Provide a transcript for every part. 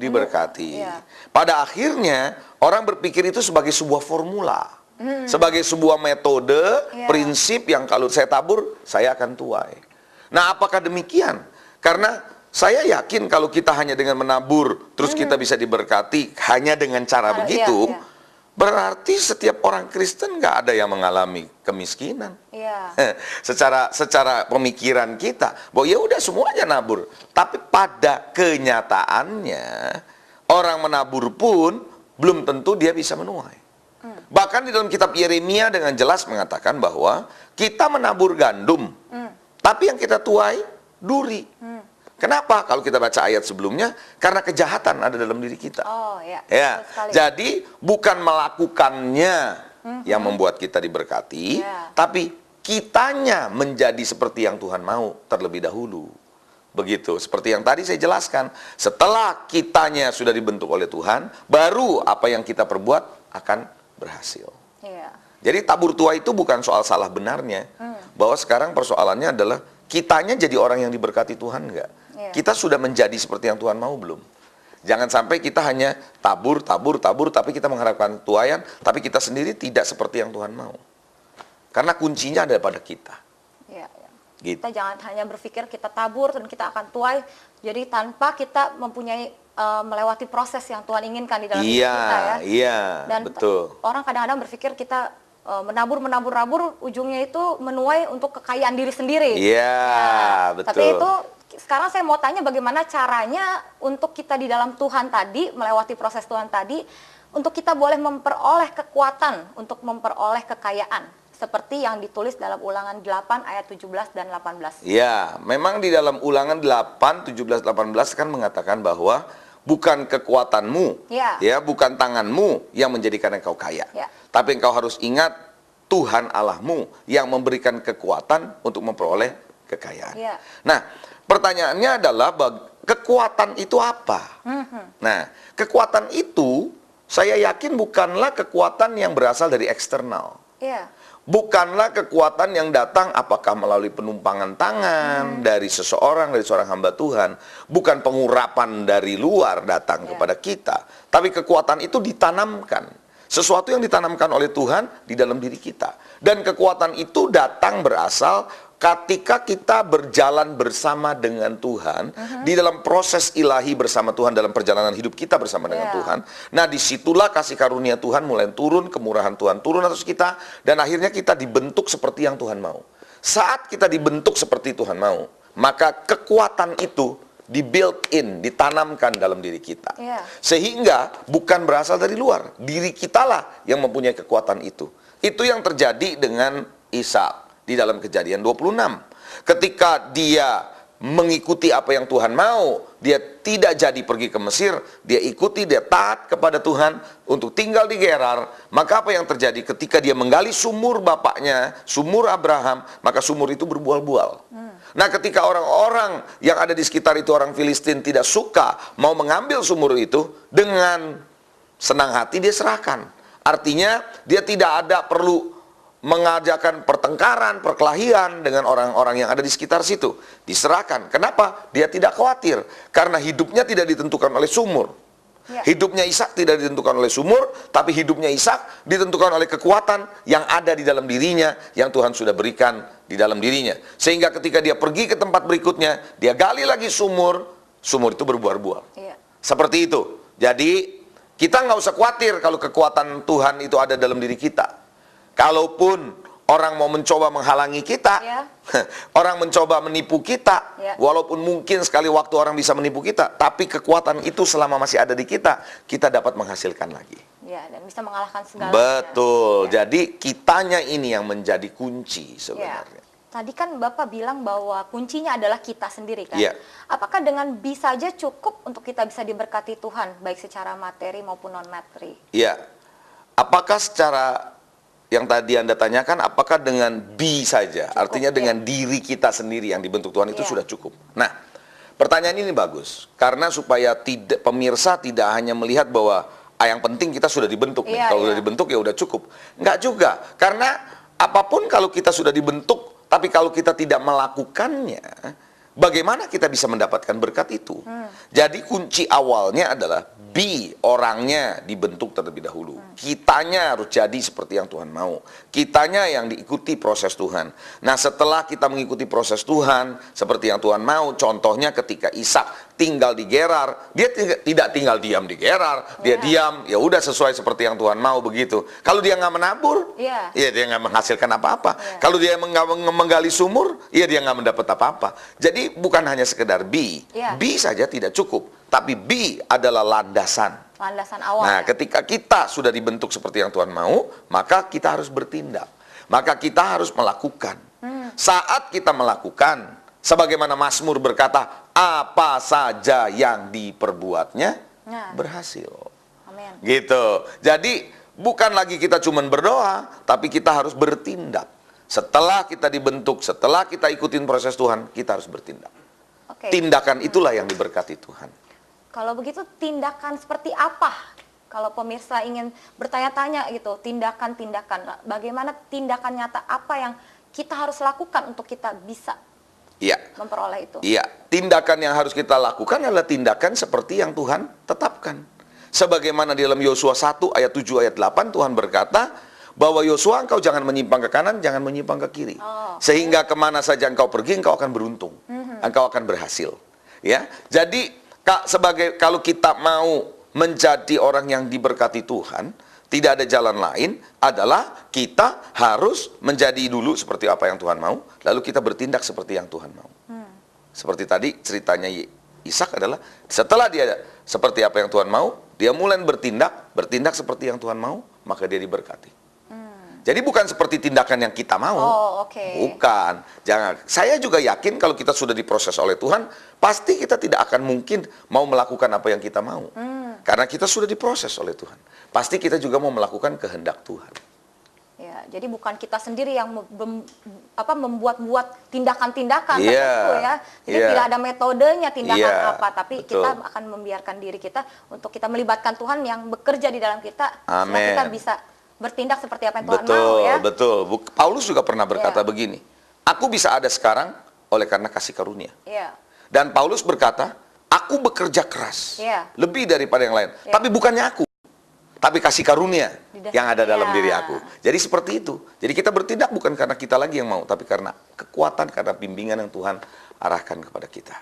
diberkati. Pada akhirnya orang berpikir itu sebagai sebuah formula, sebagai sebuah metode, prinsip yang kalau saya tabur, saya akan tuai. Nah, apakah demikian? Karena saya yakin kalau kita hanya dengan menabur, terus kita bisa diberkati hanya dengan cara begitu, berarti setiap orang Kristen nggak ada yang mengalami kemiskinan. Secara pemikiran kita, bahwa ya udah semuanya nabur. Tapi pada kenyataannya, orang menabur pun belum tentu dia bisa menuai. Bahkan di dalam kitab Yeremia dengan jelas mengatakan bahwa kita menabur gandum, tapi yang kita tuai duri. Kenapa? Kalau kita baca ayat sebelumnya, karena kejahatan ada dalam diri kita. Jadi bukan melakukannya yang membuat kita diberkati, tapi kitanya menjadi seperti yang Tuhan mau terlebih dahulu. Begitu, seperti yang tadi saya jelaskan. Setelah kitanya sudah dibentuk oleh Tuhan, baru apa yang kita perbuat akan berhasil. Jadi tabur tuai itu bukan soal salah benarnya, bahwa sekarang persoalannya adalah kitanya jadi orang yang diberkati Tuhan enggak? Kita sudah menjadi seperti yang Tuhan mau belum? Jangan sampai kita hanya tabur, tapi kita mengharapkan tuaian, tapi kita sendiri tidak seperti yang Tuhan mau. Karena kuncinya ada pada kita. Gitu. Kita jangan hanya berpikir kita tabur dan kita akan tuai, jadi tanpa kita mempunyai melewati proses yang Tuhan inginkan di dalam hidup kita Dan betul. Orang kadang-kadang berpikir kita menabur, ujungnya itu menuai untuk kekayaan diri sendiri. Betul. Tapi itu sekarang saya mau tanya bagaimana caranya untuk kita di dalam Tuhan tadi, melewati proses Tuhan tadi, untuk kita boleh memperoleh kekuatan, untuk memperoleh kekayaan. Seperti yang ditulis dalam Ulangan 8 ayat 17 dan 18. Memang di dalam Ulangan 8, 17, 18 kan mengatakan bahwa bukan kekuatanmu, bukan tanganmu yang menjadikan engkau kaya. Tapi engkau harus ingat Tuhan Allahmu yang memberikan kekuatan untuk memperoleh kekayaan. Nah, pertanyaannya adalah kekuatan itu apa? Nah, kekuatan itu saya yakin bukanlah kekuatan yang berasal dari eksternal. Bukanlah kekuatan yang datang apakah melalui penumpangan tangan dari seseorang, dari seorang hamba Tuhan. Bukan pengurapan dari luar datang kepada kita. Tapi kekuatan itu ditanamkan. Sesuatu yang ditanamkan oleh Tuhan di dalam diri kita. Dan kekuatan itu datang berasal ketika kita berjalan bersama dengan Tuhan, di dalam proses ilahi bersama Tuhan, dalam perjalanan hidup kita bersama dengan Tuhan. Nah, disitulah kasih karunia Tuhan mulai turun, kemurahan Tuhan turun atas kita, dan akhirnya kita dibentuk seperti yang Tuhan mau. Saat kita dibentuk seperti Tuhan mau, maka kekuatan itu di-built in, ditanamkan dalam diri kita. Sehingga bukan berasal dari luar, diri kitalah yang mempunyai kekuatan itu. Itu yang terjadi dengan Ishak di dalam Kejadian 26. Ketika dia mengikuti apa yang Tuhan mau, dia tidak jadi pergi ke Mesir, dia ikuti, dia taat kepada Tuhan untuk tinggal di Gerar. Maka apa yang terjadi ketika dia menggali sumur bapaknya, sumur Abraham, maka sumur itu berbual-bual. Nah, ketika orang-orang yang ada di sekitar itu, orang Filistin, tidak suka mau mengambil sumur itu, dengan senang hati dia serahkan. Artinya dia tidak ada perlu mengajarkan pertengkaran, perkelahian dengan orang-orang yang ada di sekitar situ. Diserahkan. Kenapa? Dia tidak khawatir. Karena hidupnya tidak ditentukan oleh sumur. Hidupnya Ishak tidak ditentukan oleh sumur, tapi hidupnya Ishak ditentukan oleh kekuatan yang ada di dalam dirinya, yang Tuhan sudah berikan di dalam dirinya. Sehingga ketika dia pergi ke tempat berikutnya, dia gali lagi sumur, sumur itu berbual-bual. Seperti itu. Jadi, kita nggak usah khawatir kalau kekuatan Tuhan itu ada dalam diri kita. Kalaupun orang mau mencoba menghalangi kita, orang mencoba menipu kita, walaupun mungkin sekali waktu orang bisa menipu kita, tapi kekuatan itu selama masih ada di kita, kita dapat menghasilkan lagi. Dan bisa mengalahkan segala. Betul. Jadi kitanya ini yang menjadi kunci sebenarnya. Tadi kan Bapak bilang bahwa kuncinya adalah kita sendiri kan? Apakah dengan bisa saja cukup untuk kita bisa diberkati Tuhan, baik secara materi maupun non-materi? Apakah secara yang tadi Anda tanyakan, apakah dengan saja, artinya dengan diri kita sendiri yang dibentuk Tuhan itu sudah cukup? Nah, pertanyaan ini bagus, karena supaya pemirsa tidak hanya melihat bahwa yang penting kita sudah dibentuk, kalau sudah dibentuk ya udah cukup. Enggak juga, karena apapun kalau kita sudah dibentuk, tapi kalau kita tidak melakukannya, bagaimana kita bisa mendapatkan berkat itu? Jadi kunci awalnya adalah be, orangnya dibentuk terlebih dahulu. Kitanya harus jadi seperti yang Tuhan mau. Kitanya yang diikuti proses Tuhan. Nah, setelah kita mengikuti proses Tuhan seperti yang Tuhan mau, contohnya ketika Ishak tinggal di Gerar, dia tidak tinggal diam di Gerar, dia diam, ya udah sesuai seperti yang Tuhan mau begitu. Kalau dia nggak menabur, ya dia nggak menghasilkan apa-apa. Kalau dia menggali sumur, ya dia nggak mendapat apa-apa. Jadi bukan hanya sekedar be saja tidak cukup, tapi be adalah landasan. Landasan awal. Nah, ketika kita sudah dibentuk seperti yang Tuhan mau, maka kita harus bertindak. Maka kita harus melakukan. Saat kita melakukan, sebagaimana Mazmur berkata, apa saja yang diperbuatnya berhasil. Amin. Gitu. Jadi bukan lagi kita cuma berdoa, tapi kita harus bertindak. Setelah kita dibentuk, setelah kita ikutin proses Tuhan, kita harus bertindak. Tindakan itulah yang diberkati Tuhan. Kalau begitu tindakan seperti apa? Kalau pemirsa ingin bertanya-tanya gitu, tindakan-tindakan, bagaimana tindakan nyata apa yang kita harus lakukan untuk kita bisa memperoleh itu? Iya, tindakan yang harus kita lakukan adalah tindakan seperti yang Tuhan tetapkan. Sebagaimana di dalam Yosua 1 ayat 7 ayat 8 Tuhan berkata bahwa Yosua, engkau jangan menyimpang ke kanan, jangan menyimpang ke kiri. Sehingga kemana saja engkau pergi, engkau akan beruntung. Engkau akan berhasil. Ya, jadi kalau kita mau menjadi orang yang diberkati Tuhan, tidak ada jalan lain adalah kita harus menjadi dulu seperti apa yang Tuhan mau, lalu kita bertindak seperti yang Tuhan mau. Seperti tadi ceritanya Ishak adalah setelah dia seperti apa yang Tuhan mau, dia mulai bertindak seperti yang Tuhan mau, maka dia diberkati. Jadi bukan seperti tindakan yang kita mau. Bukan. Jangan. Saya juga yakin kalau kita sudah diproses oleh Tuhan, pasti kita tidak akan mungkin mau melakukan apa yang kita mau. Karena kita sudah diproses oleh Tuhan. Pasti kita juga mau melakukan kehendak Tuhan. Ya, jadi bukan kita sendiri yang membuat tindakan-tindakan tertentu ya. Jadi tidak ada metodenya tindakan apa, tapi kita akan membiarkan diri kita untuk kita melibatkan Tuhan yang bekerja di dalam kita. Supaya kita bisa bertindak seperti apa yang Tuhan mau ya. Betul. Paulus juga pernah berkata begini, aku bisa ada sekarang oleh karena kasih karunia. Dan Paulus berkata, aku bekerja keras lebih daripada yang lain. Tapi bukannya aku, tapi kasih karunia yang ada dalam diri aku. Jadi seperti itu. Jadi kita bertindak bukan karena kita lagi yang mau, tapi karena kekuatan, karena bimbingan yang Tuhan arahkan kepada kita.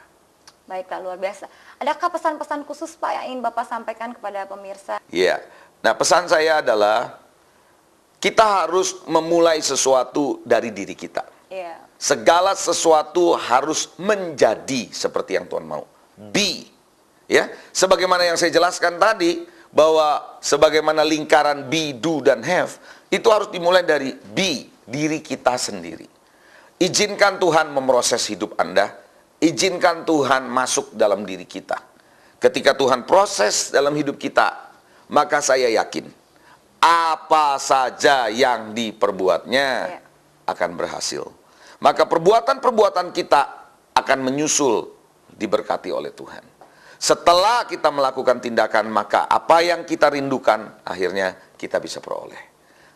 Baiklah, luar biasa. Adakah pesan-pesan khusus Pak yang ingin Bapak sampaikan kepada pemirsa? Iya. Nah, pesan saya adalah kita harus memulai sesuatu dari diri kita. Segala sesuatu harus menjadi seperti yang Tuhan mau. Be. Ya, sebagaimana yang saya jelaskan tadi, bahwa sebagaimana lingkaran be, do, dan have, itu harus dimulai dari be, diri kita sendiri. Izinkan Tuhan memproses hidup Anda, izinkan Tuhan masuk dalam diri kita. Ketika Tuhan proses dalam hidup kita, maka saya yakin apa saja yang diperbuatnya akan berhasil. Maka perbuatan-perbuatan kita akan menyusul diberkati oleh Tuhan. Setelah kita melakukan tindakan, maka apa yang kita rindukan akhirnya kita bisa peroleh.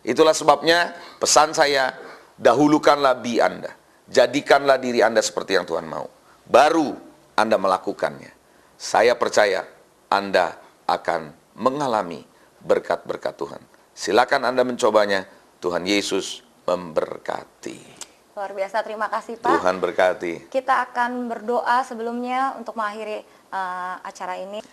Itulah sebabnya pesan saya, dahulukanlah bi Anda. Jadikanlah diri Anda seperti yang Tuhan mau. Baru Anda melakukannya. Saya percaya Anda akan mengalami berkat-berkat Tuhan. Silakan Anda mencobanya. Tuhan Yesus memberkati. Luar biasa, terima kasih Pak. Tuhan berkati. Kita akan berdoa sebelumnya untuk mengakhiri acara ini.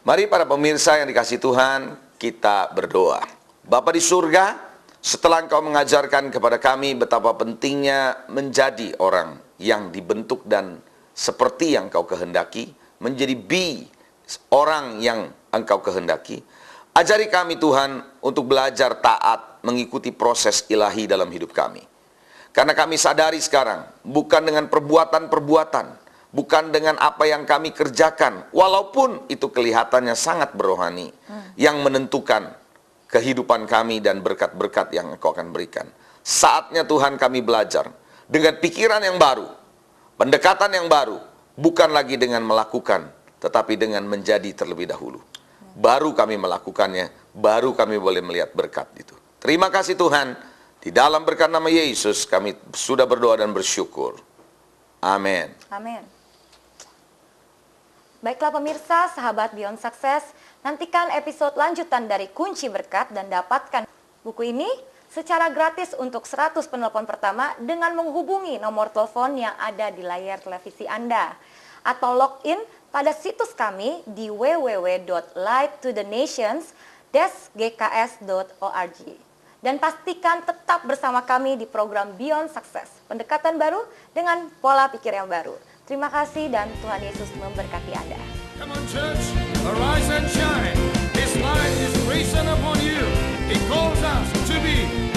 Mari para pemirsa yang dikasihi Tuhan, kita berdoa. Bapa di surga, setelah Engkau mengajarkan kepada kami betapa pentingnya menjadi orang yang dibentuk dan seperti yang Engkau kehendaki, menjadi orang yang Engkau kehendaki, ajari kami Tuhan untuk belajar taat mengikuti proses ilahi dalam hidup kami. Karena kami sadari sekarang, bukan dengan perbuatan-perbuatan, bukan dengan apa yang kami kerjakan, walaupun itu kelihatannya sangat berohani, yang menentukan kehidupan kami dan berkat-berkat yang Engkau akan berikan. Saatnya Tuhan kami belajar dengan pikiran yang baru, pendekatan yang baru, bukan lagi dengan melakukan, tetapi dengan menjadi terlebih dahulu. Baru kami melakukannya, baru kami boleh melihat berkat itu. Terima kasih Tuhan, di dalam berkat nama Yesus kami sudah berdoa dan bersyukur. Amin. Amin. Baiklah pemirsa, sahabat Beyond Success, nantikan episode lanjutan dari Kunci Berkat dan dapatkan buku ini secara gratis untuk 100 penelpon pertama dengan menghubungi nomor telepon yang ada di layar televisi Anda. Atau login pada situs kami di www.lighttothenationsgks.org. Dan pastikan tetap bersama kami di program Beyond Success, pendekatan baru dengan pola pikir yang baru. Terima kasih dan Tuhan Yesus memberkati Anda. Come on church, arise and shine. His light is risen upon you. He calls us to be